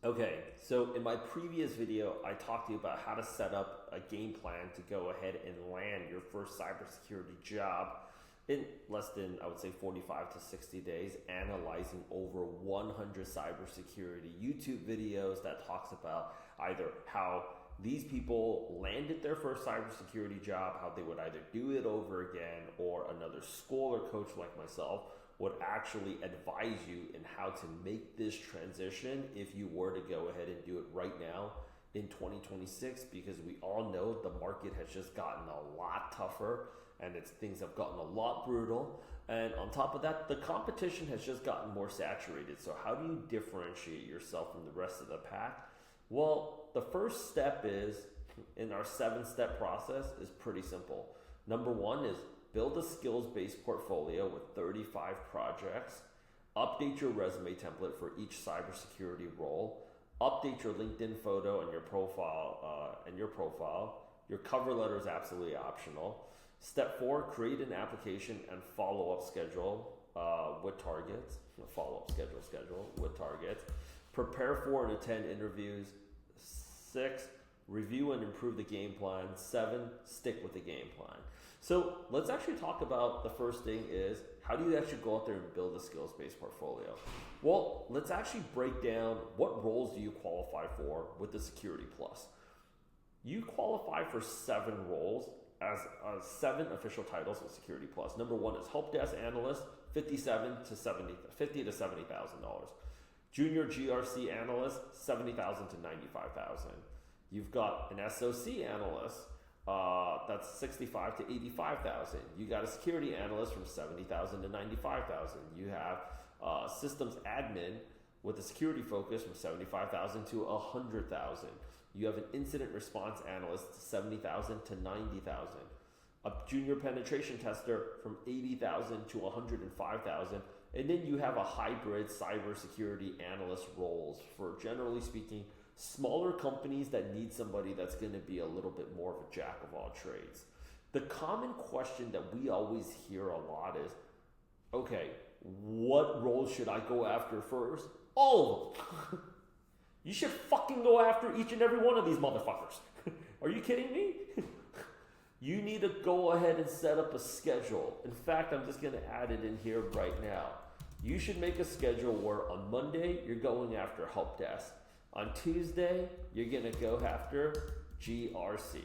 Okay, so in my previous video, I talked to you about how to set up a game plan to go ahead and land your first cybersecurity job in less than, I would say, 45 to 60 days, analyzing over 100 cybersecurity YouTube videos that talks about either how these people landed their first cybersecurity job, how they would either do it over again, or another school or coach like myself would actually advise you in how to make this transition if you were to go ahead and do it right now in 2026, because we all know the market has just gotten a lot tougher and things have gotten a lot brutal. And on top of that, the competition has just gotten more saturated. So how do you differentiate yourself from the rest of the pack? Well, the first step is, in our 7-step process, is pretty simple. Number one is build a skills-based portfolio with 35 projects. Update your resume template for each cybersecurity role. Update your LinkedIn photo and your profile. Your cover letter is absolutely optional. Step 4, create an application and follow-up schedule with targets. Follow-up schedule with targets. Prepare for and attend interviews. 6, review and improve the game plan. 7, stick with the game plan. So let's actually talk about the first thing is, how do you actually go out there and build a skills-based portfolio? Well, let's actually break down what roles do you qualify for with the Security Plus. You qualify for 7 roles as 7 official titles with Security Plus. Number 1 is Help Desk Analyst, $50,000 to $70,000. Junior GRC Analyst, $70,000 to $95,000. You've got an SOC Analyst, that's $65,000 to $85,000. You got a security analyst from $70,000 to $95,000. You have systems admin with a security focus from $75,000 to $100,000. You have an incident response analyst, $70,000 to $90,000. A junior penetration tester from $80,000 to $105,000. And then you have a hybrid cybersecurity analyst roles for, generally speaking, smaller companies that need somebody that's going to be a little bit more of a jack of all trades. The common question that we always hear a lot is, okay, what roles should I go after first? All of them. You should fucking go after each and every one of these motherfuckers. Are you kidding me? You need to go ahead and set up a schedule. In fact, I'm just going to add it in here right now. You should make a schedule where on Monday, you're going after Help Desk. On Tuesday, you're going to go after GRC.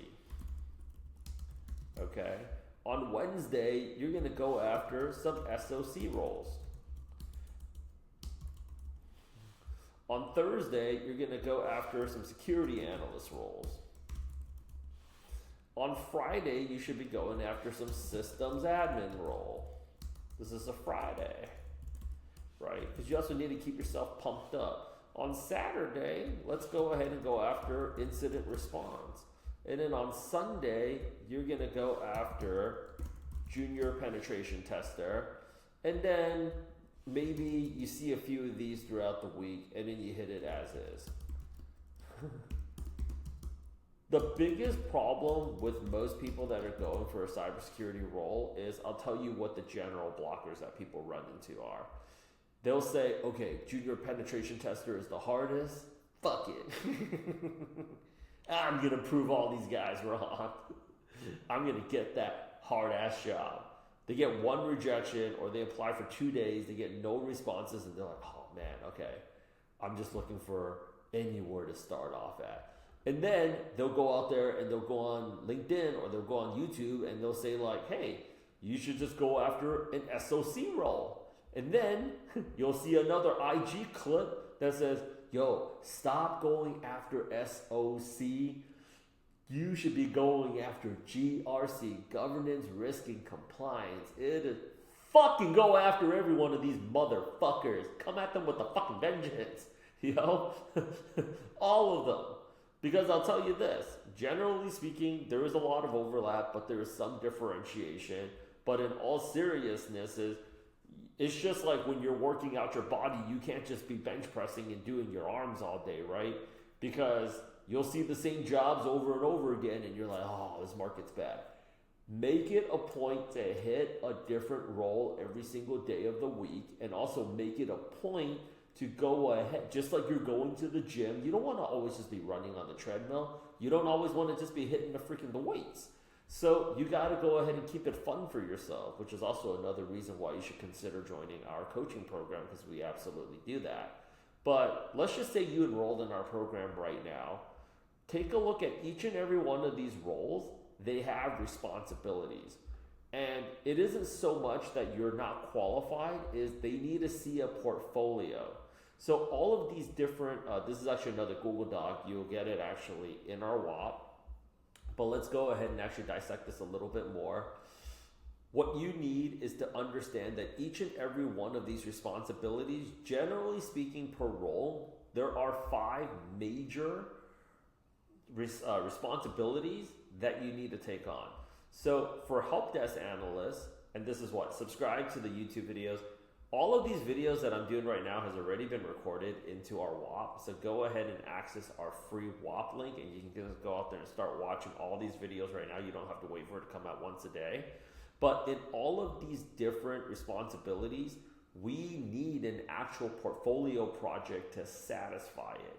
Okay? On Wednesday, you're going to go after some SOC roles. On Thursday, you're going to go after some security analyst roles. On Friday, you should be going after some systems admin role. This is a Friday, right? Because you also need to keep yourself pumped up. On Saturday, let's go ahead and go after incident response. And then on Sunday, you're going to go after junior penetration tester. And then maybe you see a few of these throughout the week, and then you hit it as is. The biggest problem with most people that are going for a cybersecurity role is, I'll tell you what the general blockers that people run into are. They'll say, okay, junior penetration tester is the hardest. Fuck it. I'm going to prove all these guys wrong. I'm going to get that hard-ass job. They get one rejection, or they apply for 2 days, they get no responses, and they're like, oh man, okay, I'm just looking for anywhere to start off at. And then they'll go out there and they'll go on LinkedIn or they'll go on YouTube and they'll say like, hey, you should just go after an SOC role. And then you'll see another IG clip that says, yo, stop going after SOC. You should be going after GRC, governance, risk, and compliance. It is fucking go after every one of these motherfuckers. Come at them with a fucking vengeance, you know? All of them. Because I'll tell you this, generally speaking, there is a lot of overlap, but there is some differentiation. But in all seriousness, it's just like when you're working out your body, you can't just be bench pressing and doing your arms all day, right? Because you'll see the same jobs over and over again, and you're like, oh, this market's bad. Make it a point to hit a different role every single day of the week, and also make it a point to go ahead, just like you're going to the gym. You don't want to always just be running on the treadmill. You don't always want to just be hitting the weights. So you got to go ahead and keep it fun for yourself, which is also another reason why you should consider joining our coaching program, because we absolutely do that. But let's just say you enrolled in our program right now. Take a look at each and every one of these roles. They have responsibilities. And it isn't so much that you're not qualified, is they need to see a portfolio. So all of these different, this is actually another Google Doc. You'll get it actually in our WAP. But let's go ahead and actually dissect this a little bit more. What you need is to understand that each and every one of these responsibilities, generally speaking per role, there are 5 major responsibilities that you need to take on. So for help desk analysts, and this is what, subscribe to the YouTube videos. All of these videos that I'm doing right now has already been recorded into our WAP. So go ahead and access our free WAP link, and you can just go out there and start watching all these videos right now. You don't have to wait for it to come out once a day. But in all of these different responsibilities, we need an actual portfolio project to satisfy it.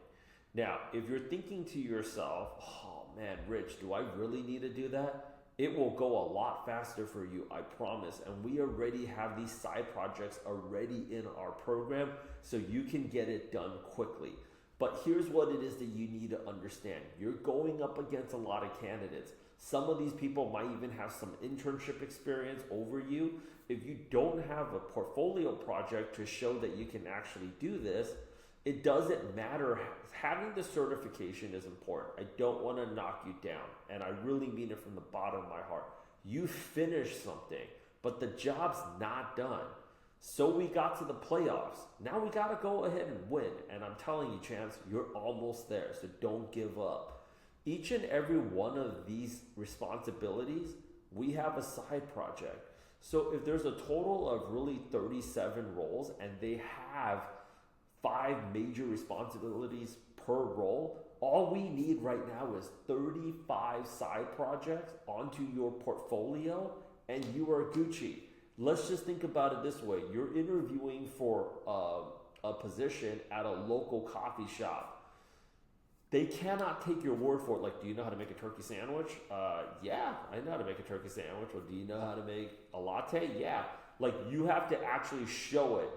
Now, if you're thinking to yourself, oh man, Rich, do I really need to do that? It will go a lot faster for you, I promise. And we already have these side projects already in our program, so you can get it done quickly. But here's what it is that you need to understand. You're going up against a lot of candidates. Some of these people might even have some internship experience over you. If you don't have a portfolio project to show that you can actually do this, it doesn't matter. Having the certification is important. I don't want to knock you down, and I really mean it from the bottom of my heart. You finished something, but the job's not done. So we got to the playoffs. Now we got to go ahead and win. And I'm telling you, Chance, you're almost there, so don't give up. Each and every one of these responsibilities, we have a side project. So if there's a total of really 37 roles and they have 5 major responsibilities per role, all we need right now is 35 side projects onto your portfolio and you are Gucci. Let's just think about it this way. You're interviewing for a position at a local coffee shop. They cannot take your word for it. Like, do you know how to make a turkey sandwich? Yeah, I know how to make a turkey sandwich. Or do you know how to make a latte? Yeah. Like, you have to actually show it.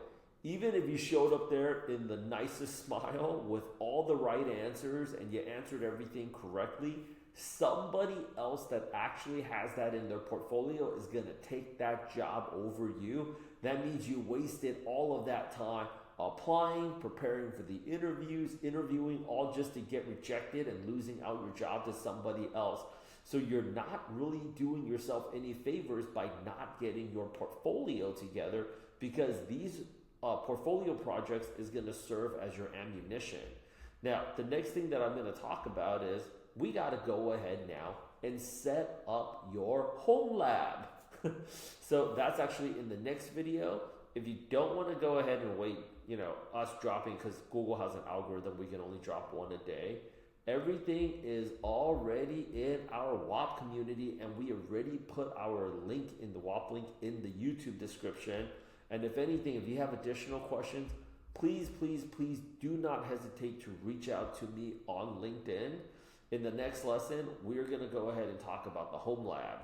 Even if you showed up there in the nicest smile with all the right answers and you answered everything correctly, somebody else that actually has that in their portfolio is going to take that job over you. That means you wasted all of that time applying, preparing for the interviews, interviewing, all just to get rejected and losing out your job to somebody else. So you're not really doing yourself any favors by not getting your portfolio together, because these portfolio projects is going to serve as your ammunition. Now, the next thing that I'm going to talk about is we got to go ahead now and set up your home lab. So that's actually in the next video. If you don't want to go ahead and wait, us dropping, because Google has an algorithm, we can only drop 1 a day. Everything is already in our WAP community, and we already put our link in the WAP link in the YouTube description. And if anything, if you have additional questions, please, please, please do not hesitate to reach out to me on LinkedIn. In the next lesson, we're going to go ahead and talk about the home lab.